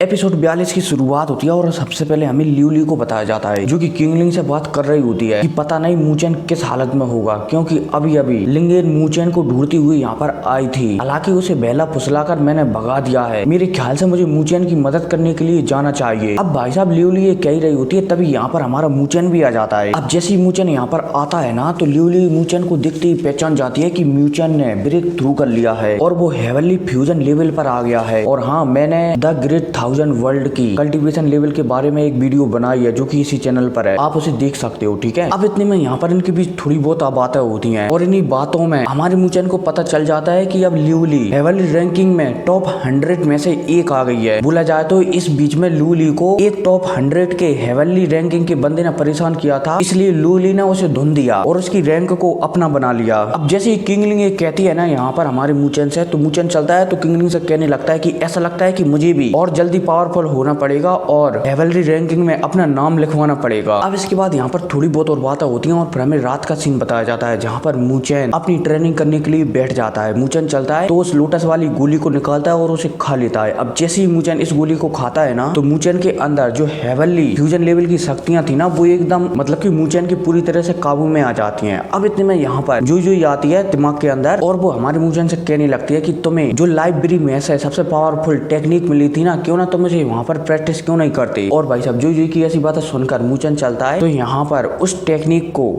Episode 42 की शुरुआत होती है और सबसे पहले हमें लियू ली को बताया जाता है जो कि किंगलिंग से बात कर रही होती है कि पता नहीं मूचेन किस हालत में होगा, क्योंकि अभी अभी लिंगेन मूचेन को ढूंढती हुई यहाँ पर आई थी। हालांकि उसे बहला फुसलाकर मैंने भगा दिया है। मेरे ख्याल से मुझे मूचेन की मदद करने के लिए जाना चाहिए। अब भाई साहब लियू ली ये कह रही होती है, तभी यहाँ पर हमारा मूचेन भी आ जाता है। अब जैसे ही मूचेन यहाँ पर आता है ना, तो लियू ली मूचेन को देखते ही पहचान जाती है कि मूचेन ने ब्रेक थ्रू कर लिया है और वो हेवनली फ्यूजन लेवल पर आ गया है। और हाँ, मैंने द ग्रेट 1000 वर्ल्ड की कल्टीवेशन लेवल के बारे में एक वीडियो बनाई है जो कि इसी चैनल पर है, आप उसे देख सकते हो। ठीक है, अब इतने में यहाँ पर इनके बीच थोड़ी बहुत बातें होती हैं और इन्हीं बातों में हमारे मूचेन को पता चल जाता है कि अब लियू ली हेवनली रैंकिंग में टॉप 100 में से एक आ गई है। बोला जाए तो इस बीच में लियू ली को एक टॉप 100 के हेवनली रैंकिंग के बंदे ने परेशान किया था, इसलिए लियू ली ने उसे धुन दिया और उसकी रैंक को अपना बना लिया। अब जैसे ही किंगलिंग ये कहती है ना यहाँ पर हमारे मूचेन से, तो मूचेन चलता है तो किंगलिंग से कहने लगता है कि ऐसा लगता है कि मुझे भी और जल्दी पावरफुल होना पड़ेगा और हेवनली रैंकिंग में अपना नाम लिखवाना पड़ेगा। अब इसके बाद यहाँ पर थोड़ी बहुत और बातें होती हैं और फिर हमें रात का सीन बताया जाता है जहाँ पर मूचेन अपनी ट्रेनिंग करने के लिए बैठ जाता है। मूचेन चलता है तो उस लोटस वाली गोली को निकालता है और उसे खा लेता है। अब जैसे ही मूचेन इस गोली को खाता है ना, तो मूचेन के अंदर जो हेवनली फ्यूजन लेवल की शक्तियां थी ना, वो एकदम मतलब कि मूचेन की पूरी तरह से काबू में आ जाती हैं। अब इतने में यहाँ पर जो आती है दिमाग के अंदर और वो हमारे मूचेन से कहने लगती है कि तुम्हें जो लाइब्रेरी में से सबसे पावरफुल टेक्निक मिली थी ना, क्यों ना तुम मुझे वहाँ पर प्रैक्टिस क्यों नहीं करते। और भाई साहब जो की ऐसी बातें सुनकर मूचेन चलता है तो यहाँ पर उस टेक्निक को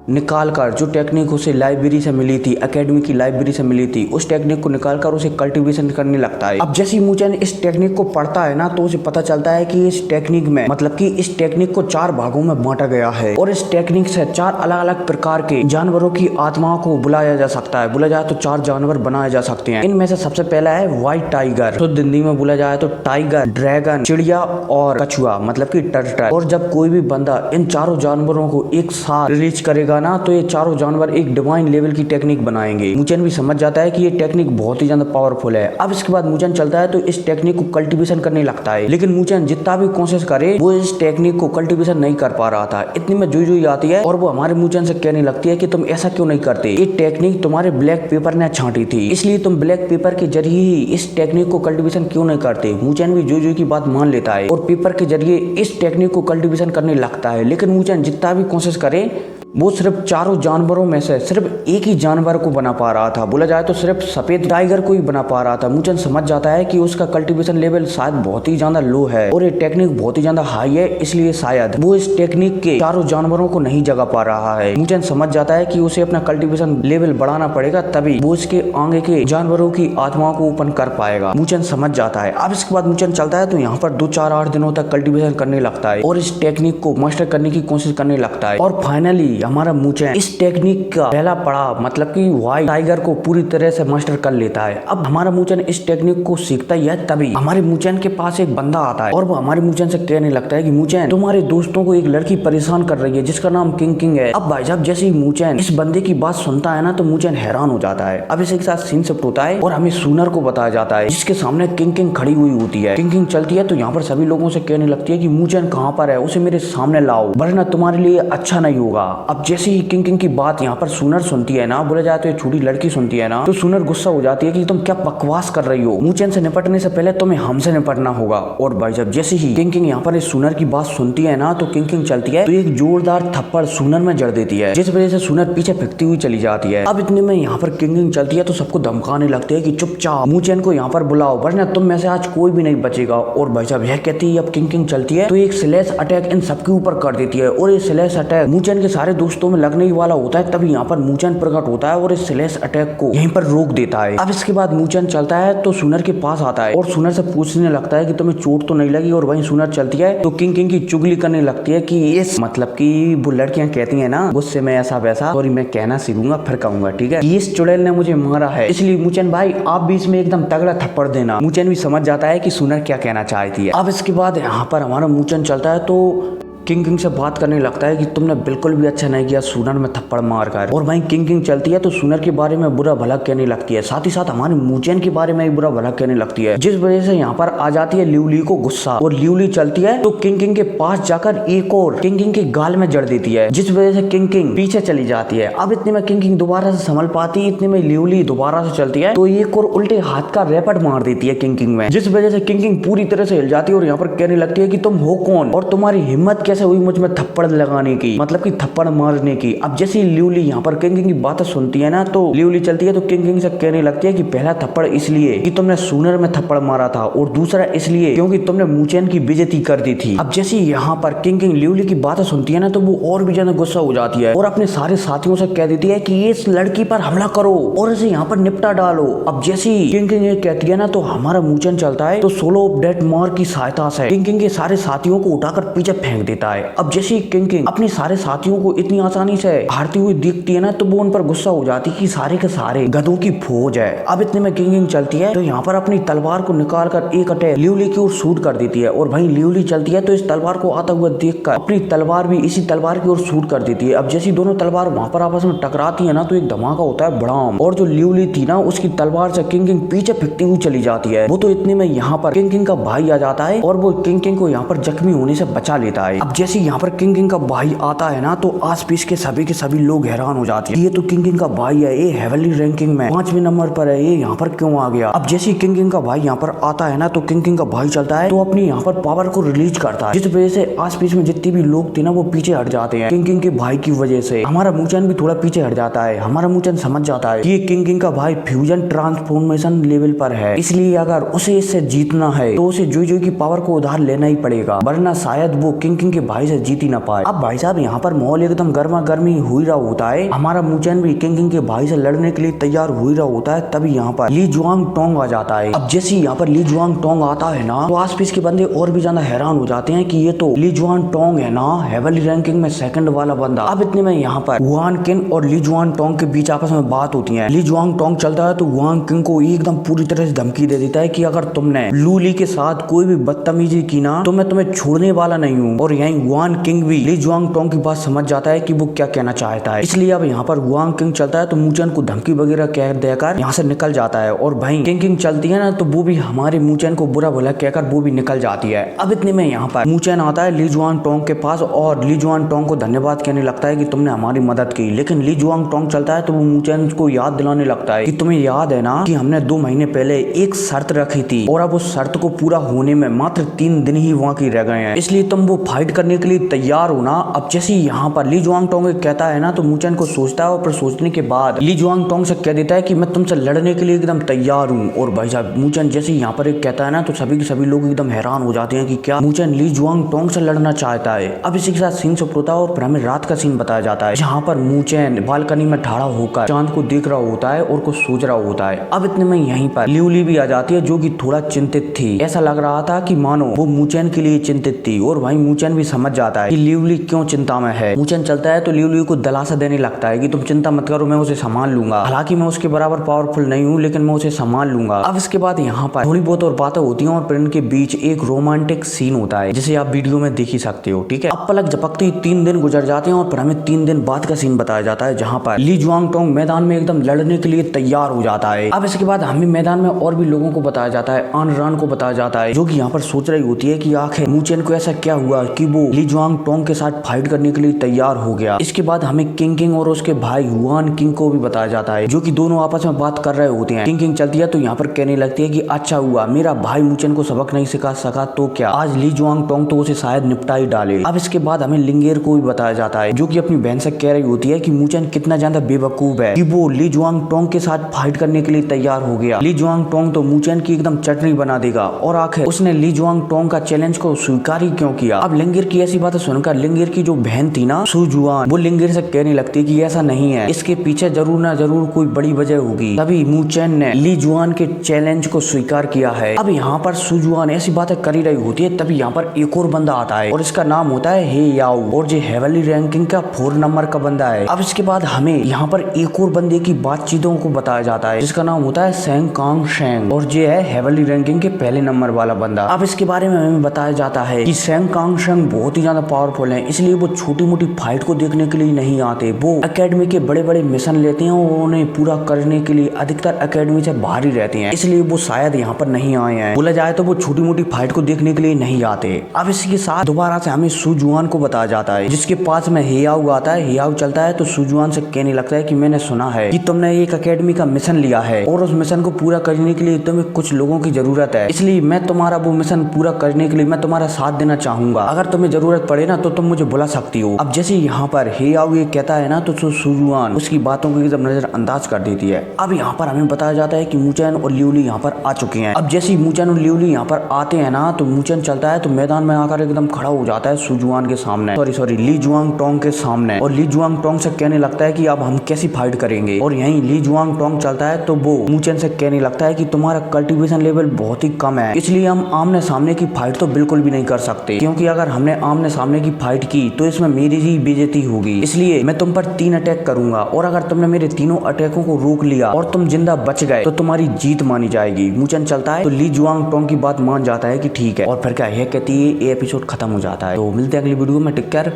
निकालकर, जो टेक्निक उसे लाइब्रेरी से मिली थी, एकेडमी की लाइब्रेरी से मिली थी, उस टेक्निक को निकालकर उसे कल्टीवेशन करने लगता है। अब जैसे ही मूचेन इस टेक्निक को पढ़ता है ना, तो उसे पता चलता है कि इस टेक्निक में मतलब कि इस टेक्निक को 4 भागों में बांटा गया है और इस टेक्निक से 4 अलग अलग प्रकार के जानवरों की आत्माओं को बुलाया जा सकता है। बोला जाए तो 4 जानवर बनाए जा सकते हैं। इनमें से सबसे पहला है व्हाइट टाइगर, तो हिंदी में बोला जाए तो टाइगर, ड्रैगन, चिड़िया और कछुआ मतलब कि टर्टल। और जब कोई भी बंदा इन चारों जानवरों को एक साथ रिलीज करेगा ना, तो ये चारों जानवर एक डिवाइन लेवल की टेक्निक बनाएंगे। मूचेन भी समझ जाता है कि ये टेक्निक बहुत ही ज्यादा पावरफुल है। अब इसके बाद मूचेन चलता है तो इस टेक्निक को कल्टीवेशन करने लगता है, लेकिन मूचेन जितना भी कोशिश करे वो इस टेक्निक को कल्टीवेशन नहीं कर पा रहा था। इतनी में जो आती है और वो हमारे मूचेन से कहने लगती है कि तुम ऐसा क्यों नहीं करते, ये टेक्निक तुम्हारे ब्लैक पेपर ने छांटी थी, इसलिए तुम ब्लैक पेपर के जरिए ही इस टेक्निक को कल्टीवेशन क्यों नहीं करते। मूचेन भी जो की बात मान लेता है और पेपर के जरिए इस टेक्निक को कल्टीवेशन करने लगता है, लेकिन मूचेन जितना भी कोशिश करे वो सिर्फ चारों जानवरों में से सिर्फ एक ही जानवर को बना पा रहा था। बोला जाए तो सिर्फ सफेद टाइगर को ही बना पा रहा था। मूचेन समझ जाता है कि उसका कल्टीवेशन लेवल शायद बहुत ही ज्यादा लो है और ये टेक्निक बहुत ही ज्यादा हाई है, इसलिए शायद वो इस टेक्निक के चारों जानवरों को नहीं जगा पा रहा है। मूचेन समझ जाता है कि उसे अपना कल्टीवेशन लेवल बढ़ाना पड़ेगा, तभी वो इसके आगे के जानवरों की आत्माओं को ओपन कर पाएगा। मूचेन समझ जाता है। अब इसके बाद मूचेन चलता है तो यहाँ पर 2, 4, 8 दिनों तक कल्टीवेशन करने लगता है और इस टेक्निक को मास्टर करने की कोशिश करने लगता है। और फाइनली हमारा मूचेन इस टेक्निक का पहला पड़ाव मतलब कि व्हाइट टाइगर को पूरी तरह से मास्टर कर लेता है। अब हमारा मूचेन इस टेक्निक को सीखता ही है, तभी हमारे मूचेन के पास एक बंदा आता है और वो हमारे मूचेन से कहने लगता है कि मूचेन, तुम्हारे दोस्तों को एक लड़की परेशान कर रही है जिसका नाम किंग है। अब भाई साहब जैसे ही मूचेन इस बंदे की बात सुनता है ना, तो मूचेन हैरान हो जाता है। अब इसी के साथ सीन शिफ्ट होता है और हमें सूनर को बताया जाता है जिसके सामने किंग खड़ी हुई होती है। किंग चलती है तो यहाँ पर सभी लोगों से कहने लगती है कि मूचेन कहाँ पर है, उसे मेरे सामने लाओ वरना तुम्हारे लिए अच्छा नहीं होगा। अब जैसे ही किंग की बात यहाँ पर सूनर सुनती है ना, बोला जाए तो ये छोटी लड़की सुनती है ना, तो सूनर गुस्सा हो जाती है कि तुम क्या बकवास कर रही हो, मूचेन से निपटने से पहले तुम्हें हमसे निपटना होगा। और भाई साहब जैसे ही किंग यहाँ पर इस सूनर की बात सुनती है ना, तो किंग चलती है तो एक जोरदार थप्पड़ सूनर में जड़ देती है, जिस वजह से सूनर पीछे फेंकती हुई चली जाती है। अब इतने में यहाँ पर किंग चलती है तो सबको धमकाने लगती है कि चुपचाप मूचेन को यहाँ पर बुलाओ वरना तुम में से आज कोई भी नहीं बचेगा। और भाई साहब यह कहती है अब किंग चलती है तो एक स्लैश अटैक इन सबके ऊपर कर देती है और ये स्लैश अटैक मूचेन के सारे दोस्तों में लगने ही वाला होता है। तभी यहाँ पर मूचेन प्रकट होता है और इस स्लैश अटैक को यहीं पर रोक देता है। अब इसके बाद मूचेन चलता है तो सूनर के पास आता है और सूनर से पूछने लगता है कि तुम्हें चोट तो नहीं लगी। और वहीं सूनर चलती है तो किंग की चुगली करने लगती है कि इस मतलब कि वो लड़कियां कहती है ना गुस्से में ऐसा वैसा, सॉरी मैं कहना सीखूंगा फिर कहूंगा, ठीक है, इस चुड़ैल ने मुझे मारा है, इसलिए मूचेन भाई आप भी इसमें एकदम तगड़ा थप्पड़ देना। मूचेन भी समझ जाता है कि सूनर क्या कहना चाहती है। अब इसके बाद यहाँ पर हमारा मूचेन चलता है तो किंग से बात करने लगता है कि तुमने बिल्कुल भी अच्छा नहीं किया सूनर में थप्पड़ मार कर। और वहीं किंग चलती है तो सूनर के बारे में बुरा भला कहने लगती है, साथ ही साथ हमारे मूचेन के बारे में भी बुरा भला कहने लगती है, जिस वजह से यहाँ पर आ जाती है ल्यूली को गुस्सा। और ल्यूली चलती है तो किंग के पास जाकर एक और किंग के गाल में जड़ देती है, जिस वजह से किंग पीछे चली जाती है। अब इतने में किंग दोबारा से संभल पाती है, इतने में ल्यूली दोबारा से चलती है तो एक और उल्टे हाथ का रैपट मार देती है किंग में, जिस वजह से किंग पूरी तरह से हिल जाती है और यहाँ पर कहने लगती है कि तुम हो कौन और तुम्हारी हिम्मत कैसे हुई मुझ में थप्पड़ लगाने की, मतलब कि थप्पड़ मारने की। अब जैसे ल्यूली यहाँ पर किंग की बातें सुनती है ना तो ल्यूली चलती है तो किंग से कहने लगती है कि पहला थप्पड़ इसलिए कि तुमने सूनर में थप्पड़ मारा था और दूसरा इसलिए क्योंकि तुमने मूचेन की बेइज्जती कर दी थी। अब जैसे यहाँ पर किंग ल्यूली की बातें सुनती है ना तो वो और भी ज्यादा गुस्सा हो जाती है और अपने सारे साथियों से कह देती है कि इस लड़की पर हमला करो और इसे यहाँ पर निपटा डालो। अब जैसी किंग ये कहती है ना तो हमारा मूचेन चलता है तो सोलो अपडेट मार की सहायता से किंग के सारे साथियों को उठाकर पीछे फेंक देता है। अब जैसे किंग अपने सारे साथियों को इतनी आसानी से हारती हुई दिखती है ना तो वो उन पर गुस्सा हो जाती है कि सारे के सारे गधों की फौज है। अब इतने में किंग चलती है तो यहाँ पर अपनी तलवार को निकाल कर एक अटैक ल्यूली की ओर शूट कर देती है और वहीं ल्यूली चलती है तो इस तलवार को आता हुआ देखकर अपनी तलवार भी इसी तलवार की ओर शूट कर देती है। अब जैसी दोनों तलवार वहां पर आपस में टकराती है ना तो एक धमाका होता है बड़ाम और जो ल्यूली थी ना उसकी तलवार से किंग पीछे फेंकती हुई चली जाती है। वो तो इतने में यहाँ पर किंग का भाई आ जाता है और वो किंग को यहाँ पर जख्मी होने से बचा लेता है। अब जैसे यहाँ पर किंग का भाई आता है ना तो आस पास के सभी लोग हैरान हो जाते हैं, ये तो किंग का भाई है, ये हेवनली रैंकिंग में 5वें नंबर पर है, ये यहाँ पर क्यों आ गया। अब जैसे किंग का भाई यहाँ पर आता है ना तो किंग का भाई चलता है तो अपनी यहाँ पर पावर को रिलीज करता है, जिस वजह से आस पास में जितने भी लोग थे ना वो पीछे हट जाते हैं। किंग के भाई की वजह से हमारा मूचेन भी थोड़ा पीछे हट जाता है। हमारा मूचेन समझ जाता है कि ये किंग का भाई फ्यूजन ट्रांसफॉर्मेशन लेवल पर है, इसलिए अगर उसे इससे जीतना है तो उसे जो की पावर को उधार लेना ही पड़ेगा, वरना शायद वो किंग के भाई से जीत ही ना पाए। अब भाई साहब यहाँ पर माहौल एकदम गर्मा गर्मी हुई रहा होता है, हमारा मूचेन भी किंग के भाई से लड़ने के लिए तैयार हुई रहा होता है। तभी यहाँ पर ली जुआंग टोंग आ जाता है। अब जैसे यहाँ पर ली जुआंग टोंग आता है ना तो आस पास के बंदे और भी ज्यादा हैरान हो जाते हैं कि ये तो ली जुआन टोंग है ना, हेवनली रैंकिंग में सेकंड वाला बंदा। अब इतने में यहाँ पर वुआन किंग और ली जुआन टोंग के बीच आपस में बात होती है। ली जुआन टोंग चलता है तो वुआन किंग को एकदम पूरी तरह से धमकी दे देता है कि अगर तुमने लूली के साथ कोई भी बदतमीजी की ना तो मैं तुम्हें छोड़ने वाला नहीं हूँ। और यहीं वुआन किंग भी ली जुआन टोंग की बात समझ जाता है कि वो क्या कहना चाहता है, इसलिए अब यहाँ पर वुआन किंग चलता है तो मूचेन को धमकी वगैरह कह देकर यहाँ से निकल जाता है। और भाई किंग चलती है ना तो वो भी हमारे मूचेन को बुरा भला कहकर वो भी निकल जाती है। अब इतने में यहाँ पर मूचेन आता है ली जुआन टोंग के पास और ली जुआन टोंग को धन्यवाद कहने लगता है कि तुमने हमारी मदद की। लेकिन ली जुआन टोंग चलता है तो वो मूचेन को याद दिलाने लगता है कि तुम्हें याद है ना कि हमने 2 महीने पहले एक शर्त रखी थी और अब उस शर्त को पूरा होने में मात्र 3 दिन ही वहाँ की रह गए हैं, इसलिए तुम वो फाइट करने के लिए तैयार हो ना। अब जैसे यहाँ पर ली जुआन टोंग कहता है ना तो मूचेन को सोचता है और फिर सोचने के बाद ली जुआन टोंग से कह देता है कि मैं तुमसे लड़ने के लिए एकदम तैयार हूँ। और भाई साहब मूचेन जैसे यहाँ पर एक कहता है ना तो सभी के सभी लोग एकदम हैरान हो जाते हैं कि क्या मूचेन ली जुआन टोंग से लड़ना चाहता है। अब इसी के साथ सीन शुरू होता है और फिर हमें रात का सीन बताया जाता है जहाँ पर मूचेन बालकनी में ठाड़ा होकर चांद को देख रहा होता है और कुछ सोच रहा होता है। अब इतने में यहीं पर ल्यूली भी आ जाती है जो कि थोड़ा चिंतित थी, ऐसा लग रहा था कि मानो वो मूचेन के लिए चिंतित थी। और वहीं मूचेन भी समझ जाता है कि ल्यूली क्यों चिंता में है। मूचेन चलता है तो ल्यूली को दिलासा देने लगता है कि तुम चिंता मत करो, मैं उसे संभाल लूंगा, हालांकि मैं उसके बराबर पावरफुल नहीं हूँ लेकिन मैं उसे संभाल लूंगा। अब इसके बाद यहाँ पर थोड़ी बहुत और बातें होती हैं और फिर इनके बीच एक रोमांटिक सीन होता है जिसे आप वीडियो में देख ही सकते हो, ठीक है। अब पलक झपकते ही 3 दिन गुजर जाते हैं और फिर हमें 3 दिन बाद का सीन बताया जाता है जहाँ पर ली जुआन टोंग मैदान में एकदम लड़ने के लिए तैयार हो जाता है। अब इसके बाद हमें मैदान में और भी लोगों को बताया जाता है, आन रान को बताया जाता है जो कि यहाँ पर सोच रही होती है कि आखिर मूचेन को ऐसा क्या हुआ कि वो ली जुआन टोंग के साथ फाइट करने के लिए तैयार हो गया। इसके बाद हमें किंग और उसके भाई वुआन किंग को भी बताया जाता है जो कि दोनों आपस में बात कर रहे होते हैं। किंग चलती है तो यहाँ पर कहने लगती है कि अच्छा हुआ मेरा भाई मूचेन को सबक नहीं सिखा सका तो क्या आज ली जुआन टोंग तो उसे शायद निपटा ही डाले। अब इसके बाद हमें लिंगेर को भी बताया जाता है जो कि अपनी बहन से कह रही होती है कि मूचेन कितना ज्यादा बेवकूफ है कि वो ली जुआन टोंग के साथ फाइट करने के लिए तैयार हो गया। ली जुआन टोंग तो मूचेन की एकदम चटनी बना देगा और आखिर उसने ली जुआन टोंग का चैलेंज को स्वीकार ही क्यों किया। अब लिंगेर की ऐसी बातें सुनकर लिंगेर की जो बहन थी ना सुजुआन, वो लिंगेर से कहने लगती कि ऐसा नहीं है, इसके पीछे जरूर ना जरूर कोई बड़ी वजह होगी, तभी मूचेन ने ली जुआन के चैलेंज को स्वीकार किया है। अब यहाँ पर सुजुआन ऐसी बातें कर ही रही होती है तभी यहाँ पर एक और बंदा आता है और इसका नाम होता है हे याओ और जो हेवनली रैंकिंग का 4 नंबर का बंदा है। अब इसके बाद हमें यहाँ पर एक और बंदे की बातचीतों को बताया जाता है जिसका नाम होता है सेंग कांग शेंग और जो है हेवनली रैंकिंग के पहले नंबर वाला बंदा। अब इसके बारे में हमें बताया जाता है कि सेंग कांग शेंग बहुत ही ज्यादा पावरफुल हैं, इसलिए वो छोटी मोटी फाइट को देखने के लिए नहीं आते। वो एकेडमी के बड़े बड़े मिशन लेते हैं और उन्हें पूरा करने के लिए अधिकतर एकेडमी से बाहर ही रहते हैं, इसलिए वो शायद यहाँ पर नहीं आए हैं। बोला जाए तो वो छोटी मोटी फाइट को देखने के लिए नहीं आते। अब इसके साथ दोबारा से हमें सुजुआन को बताया जाता है, जिसके पास में हेयाओ आता है। हेयाओ चलता है तो सुजुआन से कहने लगता है कि मैंने सुना है कि तुमने एक एकेडमी का मिशन लिया है और उस मिशन को पूरा करने के लिए तुम्हें कुछ लोगों की जरूरत है, इसलिए मैं तुम्हारा वो मिशन पूरा करने के लिए मैं तुम्हारा साथ देना चाहूंगा। अगर तुम्हें जरूरत पड़े ना तो तुम मुझे बुला सकती हो। अब जैसे यहाँ पर हेयाओ ये कहता है ना तो सुजुआन उसकी बातों को एकदम नजरअंदाज कर देती है। अब यहाँ पर हमें बताया जाता है कि मूचेन और लियूली यहाँ पर आ चुके हैं। अब जैसे ही मूचेन और लियूली यहाँ पर आते हैं ना तो मूचेन चलता है तो मैदान में आकर एकदम खड़ा हो जाता है सुजुआन के सामने, सॉरी ली जुआंग टोंग के सामने, और ली जुआंग टोंग से कहने लगता है कि अब हम कैसी फाइट करेंगे। और यहीं ली जुआंग टोंग चलता है तो वो मूचेन से कहने लगता है कि तुम्हारा कल्टीवेशन लेवल बहुत ही कम है, इसलिए हम आमने सामने की फाइट तो बिल्कुल भी नहीं कर सकते, क्योंकि अगर हमने आमने सामने की फाइट की तो इसमें मेरी ही बेइज्जती होगी, इसलिए मैं तुम पर 3 अटैक करूंगा और अगर तुमने मेरे तीनों अटैकों को रोक लिया और तुम जिंदा बच गए तो तुम्हारी जीत मानी जाएगी। मूचेन चलता है तो ली जुआंग टोंग की बात मान जाता है कि ठीक है, और फिर क्या है कहती है ये एपिसोड खत्म हो जाता है। तो मिलते हैं अगली वीडियो में, टेक केयर।